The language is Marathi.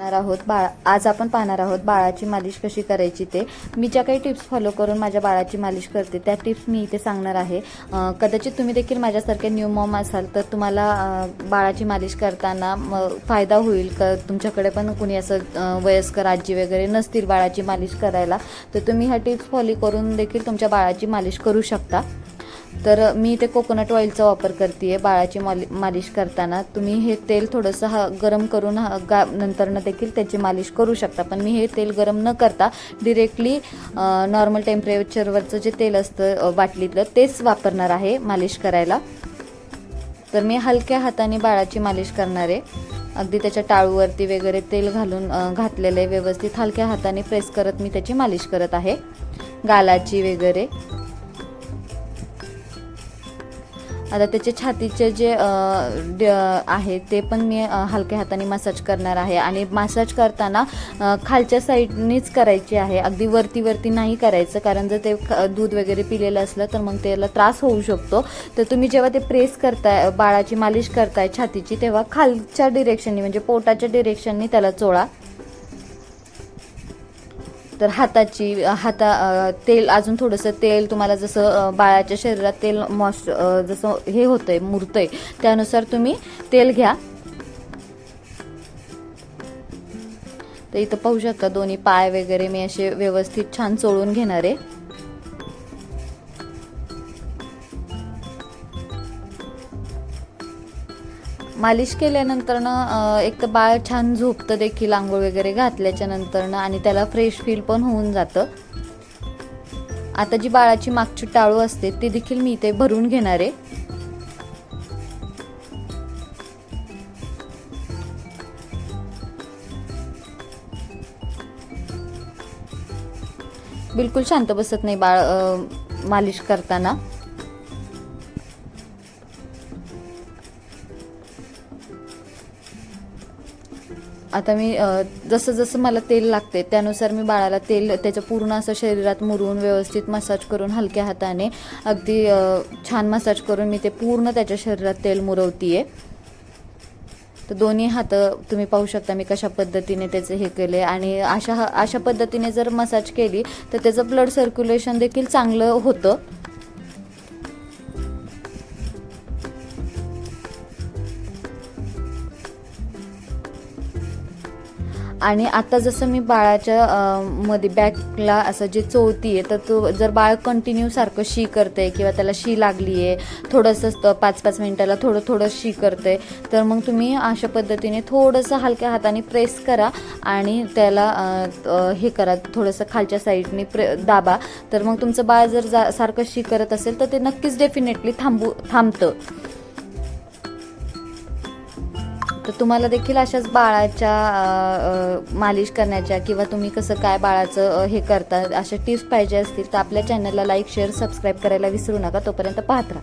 आज आपण पाहणार आहोत बाळाची मालिश कशी करायची ते. मी ज्या काही टिप्स फॉलो करून माझ्या बाळाची मालिश करते त्या टिप्स मी इथे सांगणार आहे. कदाचित तुम्ही देखील माझ्यासारखे न्यू मॉम असाल तर तुम्हाला बाळाची मालिश करताना फायदा होईल. तुमच्याकडे पण कुणी असं वयस्कर आजी वगैरे नसतील बाळाची मालिश करायला, तर तुम्ही ह्या टिप्स फॉलो करून देखील तुमच्या बाळाची मालिश करू शकता. तर मी इथे कोकोनट ऑइलचा वापर करते आहे बाळाची मालिश करताना. तुम्ही हे तेल थोडंसं गरम करून नंतरनं देखील त्याची मालिश करू शकता, पण मी हे तेल गरम न करता डिरेक्टली नॉर्मल टेम्परेचरवरचं जे तेल असतं बाटलीतलं तेच वापरणार आहे मालिश करायला. तर मी हलक्या हाताने बाळाची मालिश करणार आहे. अगदी त्याच्या टाळूवरती वगैरे तेल घातलेलं आहे. व्यवस्थित हलक्या हाताने प्रेस करत मी त्याची मालिश करत आहे, गालाची वगैरे. आता त्याचे छातीचे जे आहे ते पण मी हलक्या हाताने मसाज करणार आहे. आणि मसाज करताना खालच्या साईडनीच करायची आहे, अगदी वरती नाही करायचं, कारण जर ते दूध वगैरे पिलेलं असलं तर मग त्याला त्रास होऊ शकतो. तर तुम्ही जेव्हा ते प्रेस करताय, बाळाची मालिश करताय छातीची, तेव्हा खालच्या डिरेक्शननी म्हणजे पोटाच्या डिरेक्शननी त्याला चोळा. तर तेल, अजून थोडंसं तेल तुम्हाला जसं बाळाच्या शरीरात तेल जसं हे होतंय मुरतंय त्यानुसार तुम्ही तेल घ्या. तर इथं पाहू शकता दोन्ही पाय वगैरे मी असे व्यवस्थित छान चोळून घेणार आहे. मालिश केल्यानंतरनं एक तर बाळ छान झोपतं देखील आंघोळ वगैरे घातल्याच्या नंतरनं, आणि त्याला फ्रेश फील पण होऊन जातं. आता जी बाळाची मागची टाळू असते ती देखील मी इथे भरून घेणार आहे. बिलकुल शांत बसत नाही बाळ मालिश करताना. आता मी जसं मला तेल लागते त्यानुसार मी बाळाला तेल त्याच्या पूर्ण असं शरीरात मुरून व्यवस्थित मसाज करून हलक्या हाताने अगदी छान मसाज करून मी ते पूर्ण त्याच्या शरीरात तेल मुरवतीये. तर दोन्ही हात तुम्ही पाहू शकता मी कशा पद्धतीने त्याचे हे केले. आणि अशा पद्धतीने जर मसाज केली तर त्याचं ब्लड सर्क्युलेशन देखील चांगलं होतं. आणि आता जसं मी बाळाच्या मध्ये बॅकला असं जे चोळतीये, तर तो जर बाळ कंटिन्यू सारखं शी करते किंवा त्याला शी लागली आहे, थोडंसं 5-5 मिनिटाला थोडं शी करते, तर मग तुम्ही अशा पद्धतीने थोडंसं हलक्या हाताने प्रेस करा आणि त्याला हे करा, थोडंसं खालच्या साईडने दाबा. तर मग तुमचं बाळ जर सारखं शी करत असेल तर ते नक्कीच डेफिनेटली थांबतं. तर तुम्हाला देखील अशाच बाळाच्या मालिश करण्याच्या किंवा तुम्ही कसं काय बाळाचं हे करता अशा टिप्स पाहिजे असतील तर आपल्या चॅनलला लाईक, शेअर, सबस्क्राईब करायला विसरू नका. तोपर्यंत पाहत राहा.